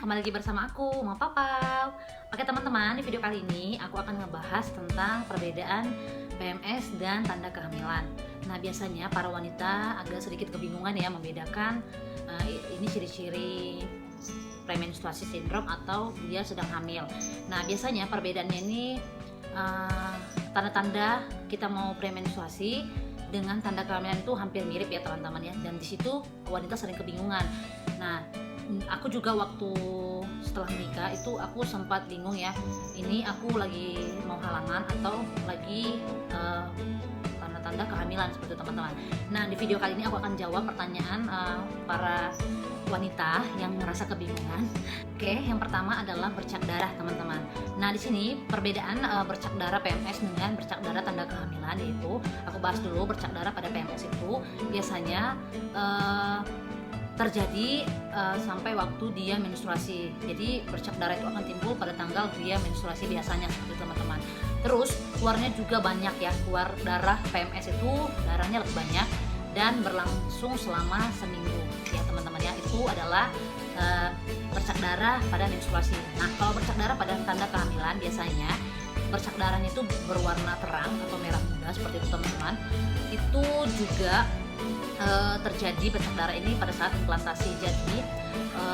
kembali lagi bersama aku, Mama Papau. Oke teman-teman, di video kali ini aku akan ngebahas tentang perbedaan PMS dan tanda kehamilan. Nah, biasanya para wanita agak sedikit kebingungan ya membedakan ini ciri-ciri premenstruasi sindrom atau dia sedang hamil. Nah, biasanya perbedaannya ini tanda-tanda kita mau premenstruasi dengan tanda kehamilan itu hampir mirip ya teman-teman ya. Dan di situ wanita sering kebingungan. Nah, aku juga waktu setelah menikah itu aku sempat bingung ya, ini aku lagi mau halangan atau lagi tanda-tanda kehamilan seperti itu teman-teman. Nah, di video kali ini aku akan jawab pertanyaan para wanita yang merasa kebingungan. Oke, yang pertama adalah bercak darah teman-teman. Nah, di sini perbedaan bercak darah PMS dengan bercak darah tanda kehamilan, yaitu aku bahas dulu bercak darah pada PMS itu biasanya terjadi sampai waktu dia menstruasi. Jadi bercak darah itu akan timbul pada tanggal dia menstruasi biasanya seperti teman-teman. Terus keluarnya juga banyak ya, keluar darah PMS itu darahnya lebih banyak dan berlangsung selama seminggu ya teman-teman ya. Itu adalah bercak darah pada menstruasi. Nah, kalau bercak darah pada tanda kehamilan biasanya bercak darahnya itu berwarna terang atau merah muda seperti itu teman-teman. Itu juga terjadi bercak darah ini pada saat implantasi. Jadi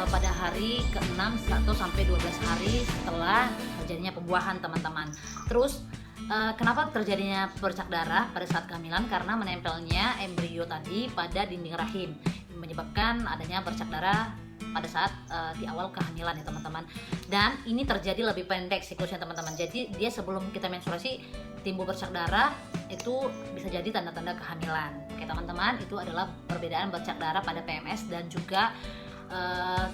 pada hari ke-6 atau sampai 12 hari setelah terjadinya pembuahan teman-teman. Terus kenapa terjadinya bercak darah pada saat kehamilan? Karena menempelnya embrio tadi pada dinding rahim menyebabkan adanya bercak darah pada saat di awal kehamilan ya teman-teman. Dan ini terjadi lebih pendek siklusnya teman-teman. Jadi dia sebelum kita menstruasi timbul bercak darah, itu bisa jadi tanda-tanda kehamilan. Oke teman-teman, itu adalah perbedaan bercak darah pada PMS dan juga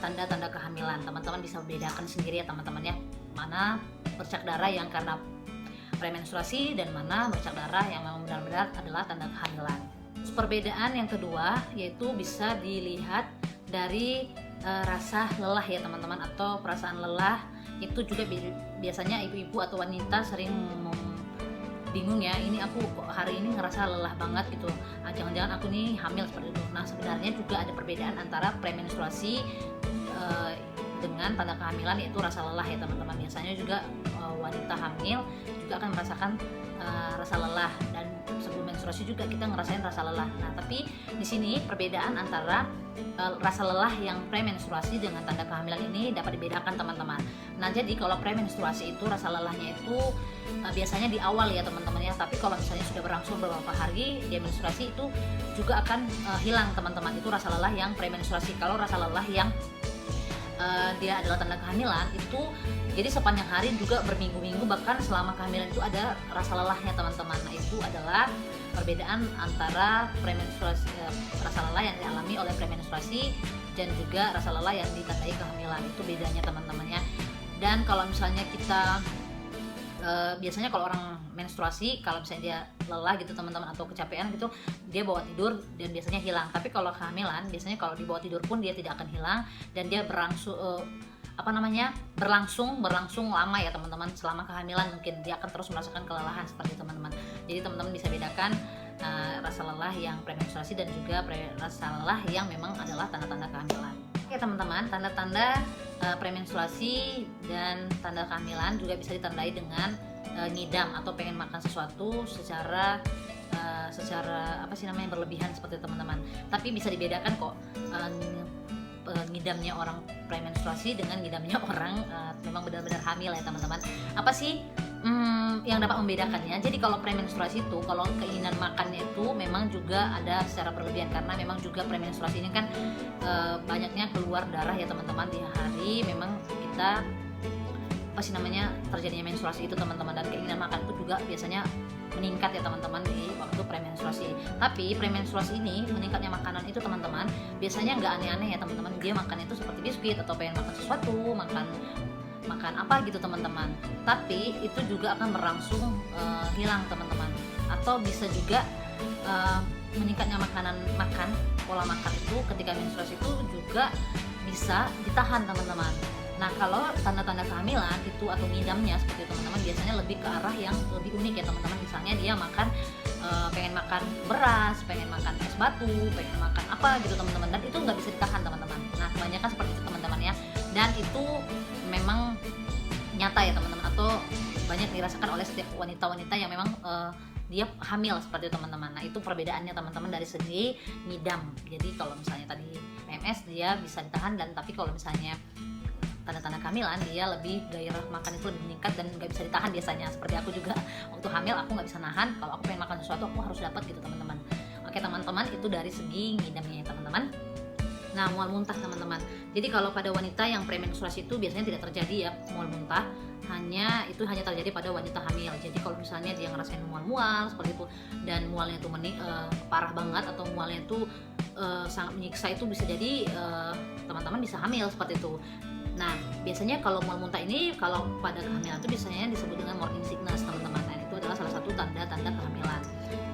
tanda-tanda kehamilan. Teman-teman bisa bedakan sendiri ya teman-teman ya, mana bercak darah yang karena premenstruasi dan mana bercak darah yang memang benar-benar adalah tanda kehamilan. Perbedaan yang kedua yaitu bisa dilihat dari rasa lelah ya teman-teman, atau perasaan lelah. Itu juga biasanya ibu-ibu atau wanita sering bingung ya, ini aku kok hari ini ngerasa lelah banget gitu, jangan-jangan aku nih hamil seperti itu. Nah, sebenarnya juga ada perbedaan antara premenstruasi dengan tanda kehamilan, yaitu rasa lelah ya teman-teman. Biasanya juga wanita hamil juga akan merasakan rasa lelah, dan sebelum menstruasi juga kita ngerasain rasa lelah. Nah, tapi di sini perbedaan antara rasa lelah yang premenstruasi dengan tanda kehamilan ini dapat dibedakan teman-teman. Nah, jadi kalau premenstruasi itu rasa lelahnya itu biasanya di awal ya teman-teman ya. Tapi kalau misalnya sudah berlangsung beberapa hari dia menstruasi, itu juga akan hilang teman-teman. Itu rasa lelah yang premenstruasi. Kalau rasa lelah yang dia adalah tanda kehamilan itu jadi sepanjang hari juga berminggu-minggu, bahkan selama kehamilan itu ada rasa lelahnya teman-teman. Nah, itu adalah perbedaan antara premenstruasi, rasa lelah yang dialami oleh premenstruasi dan juga rasa lelah yang ditandai kehamilan. Itu bedanya teman-teman ya. Dan kalau misalnya kita biasanya kalau orang menstruasi, kalau misalnya dia lelah gitu teman-teman atau kecapean gitu, dia bawa tidur dan biasanya hilang. Tapi kalau kehamilan biasanya kalau dibawa tidur pun dia tidak akan hilang, dan dia berlangsung lama ya teman-teman. Selama kehamilan mungkin dia akan terus merasakan kelelahan seperti teman-teman. Jadi teman-teman bisa bedakan rasa lelah yang premenstruasi dan juga rasa lelah yang memang adalah tanda-tanda kehamilan. Oke teman-teman, tanda-tanda premenstruasi dan tanda kehamilan juga bisa ditandai dengan ngidam atau pengen makan sesuatu secara berlebihan seperti teman-teman. Tapi bisa dibedakan kok ngidamnya orang premenstruasi dengan ngidamnya orang memang benar-benar hamil ya teman-teman. Apa sih yang dapat membedakannya? Jadi kalau premenstruasi itu, kalau keinginan makannya itu memang juga ada secara berlebihan, karena memang juga premenstruasi ini kan banyaknya keluar darah ya teman-teman di hari memang kita terjadinya menstruasi itu teman-teman. Dan keinginan makan itu juga biasanya meningkat ya teman-teman di waktu premenstruasi. Tapi premenstruasi ini meningkatnya makanan itu teman-teman biasanya nggak aneh-aneh ya teman-teman. Dia makan itu seperti biskuit atau pengen makan sesuatu, makan apa gitu teman-teman. Tapi itu juga akan berlangsung hilang teman-teman. Atau bisa juga meningkatnya pola makan itu ketika menstruasi itu juga bisa ditahan teman-teman. Nah, kalau tanda-tanda kehamilan itu atau ngidamnya seperti itu teman-teman biasanya lebih ke arah yang lebih unik ya teman-teman. Misalnya dia pengen makan beras, pengen makan es batu, pengen makan apa gitu teman-teman, dan itu nggak bisa ditahan teman-teman. Nah, kebanyakan seperti itu teman-teman ya. dan itu memang nyata ya teman-teman, atau banyak dirasakan oleh setiap wanita-wanita yang memang dia hamil seperti itu teman-teman. Nah itu perbedaannya teman-teman dari segi ngidam. Jadi kalau misalnya tadi PMS dia bisa ditahan, dan tapi kalau misalnya tanda-tanda kehamilan dia lebih gairah makan itu lebih meningkat dan nggak bisa ditahan biasanya. Seperti aku juga waktu hamil aku nggak bisa nahan, kalau aku pengen makan sesuatu aku harus dapat gitu teman-teman. Oke teman-teman, itu dari segi ngidamnya ya teman-teman. Nah mual muntah teman-teman, jadi kalau pada wanita yang premenstruasi itu biasanya tidak terjadi ya mual muntah, itu hanya terjadi pada wanita hamil. Jadi kalau misalnya dia ngerasain mual-mual seperti itu dan mualnya itu parah banget atau mualnya itu sangat menyiksa, itu bisa jadi teman-teman bisa hamil seperti itu. Nah biasanya kalau mual muntah ini kalau pada kehamilan itu biasanya disebut dengan morning sickness teman-teman. Nah itu adalah salah satu tanda-tanda kehamilan.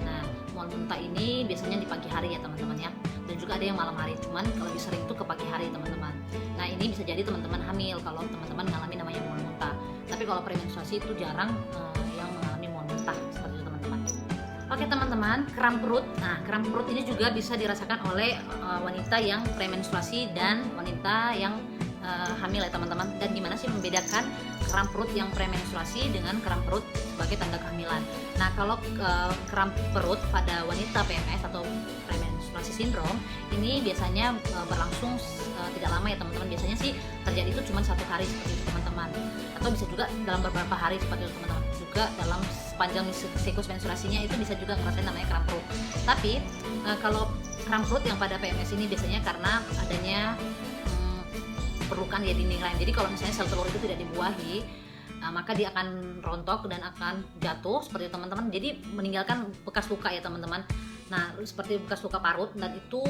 Nah mual muntah ini biasanya di pagi hari ya teman-teman ya, dan juga ada yang malam hari, cuman kalau lebih sering itu ke pagi hari teman-teman. Nah ini bisa jadi teman-teman hamil kalau teman-teman mengalami namanya mual muntah, tapi kalau premenstruasi itu jarang yang mengalami mual muntah seperti itu teman-teman. Oke teman-teman, kram perut. Nah kram perut ini juga bisa dirasakan oleh wanita yang premenstruasi dan wanita yang hamil ya teman-teman. Dan gimana sih membedakan kram perut yang premenstruasi dengan kram perut sebagai tanda kehamilan? Nah kalau kram perut pada wanita PMS atau premenstruasi sindrom ini biasanya berlangsung tidak lama ya teman-teman. Biasanya sih terjadi itu cuma 1 hari seperti itu teman-teman, atau bisa juga dalam beberapa hari seperti itu teman-teman. Juga dalam sepanjang siklus menstruasinya itu bisa juga ngerasain namanya kram perut. Tapi kalau kram perut yang pada PMS ini biasanya karena adanya perlukan ya dinding rahim. Jadi kalau misalnya sel telur itu tidak dibuahi, maka dia akan rontok dan akan jatuh seperti teman-teman. Jadi meninggalkan bekas luka ya teman-teman. Nah seperti bekas luka parut, dan itu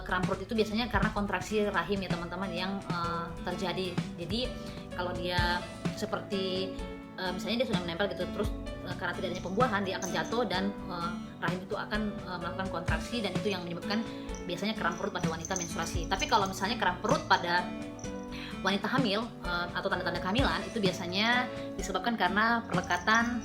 kram perut itu biasanya karena kontraksi rahim ya teman-teman yang terjadi. Jadi kalau dia seperti misalnya dia sudah menempel gitu, terus karena tidak adanya pembuahan dia akan jatuh dan rahim itu akan melakukan kontraksi, dan itu yang menyebabkan biasanya kram perut pada wanita menstruasi. Tapi kalau misalnya kram perut pada wanita hamil atau tanda-tanda kehamilan itu biasanya disebabkan karena perlekatan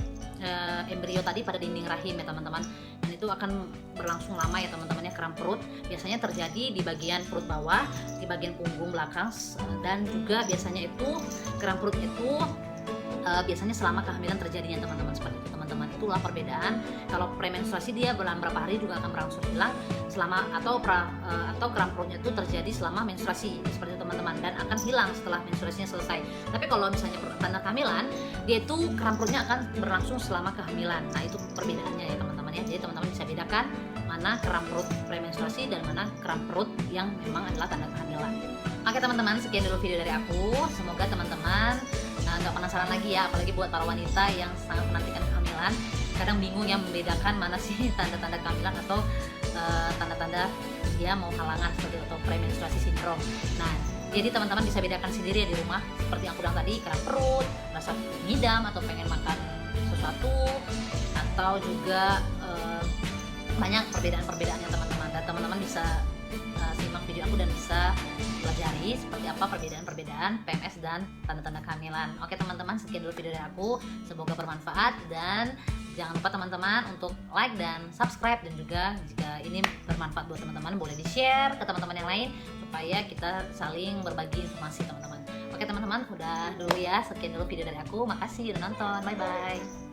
embrio tadi pada dinding rahim ya teman-teman, dan itu akan berlangsung lama ya teman-teman ya. Kram perut biasanya terjadi di bagian perut bawah, di bagian punggung belakang, dan juga biasanya itu kram perut itu biasanya selama kehamilan terjadinya teman-teman, seperti itu teman-teman. Itulah perbedaan. Kalau premenstruasi dia dalam berapa hari juga akan berangsur hilang selama atau kram perutnya itu terjadi selama menstruasi seperti itu teman-teman, dan akan hilang setelah menstruasinya selesai. Tapi kalau misalnya tanda kehamilan, dia itu kram perutnya akan berlangsung selama kehamilan. Nah itu perbedaannya ya teman-teman ya. Jadi teman-teman bisa bedakan mana kram perut premenstruasi dan mana kram perut yang memang adalah tanda kehamilan. Oke teman-teman, sekian dulu video dari aku. Semoga teman-teman nggak penasaran lagi ya, apalagi buat para wanita yang sangat menantikan kehamilan. Kadang bingung ya membedakan mana sih tanda-tanda kehamilan atau tanda-tanda dia mau halangan seperti itu, atau premenstruasi sindrom. Nah jadi teman-teman bisa bedakan sendiri ya di rumah, seperti yang aku bilang tadi, kram perut, rasa ngidam atau pengen makan sesuatu, atau juga banyak perbedaan-perbedaannya teman-teman. Dan teman-teman bisa simak video aku dan bisa pelajari seperti apa perbedaan-perbedaan PMS dan tanda-tanda kehamilan. Oke teman-teman, sekian dulu video dari aku, semoga bermanfaat, dan jangan lupa teman-teman untuk like dan subscribe, dan juga jika ini bermanfaat buat teman-teman boleh di-share ke teman-teman yang lain supaya kita saling berbagi informasi teman-teman. Oke teman-teman, udah dulu ya, sekian dulu video dari aku, makasih udah nonton, bye-bye.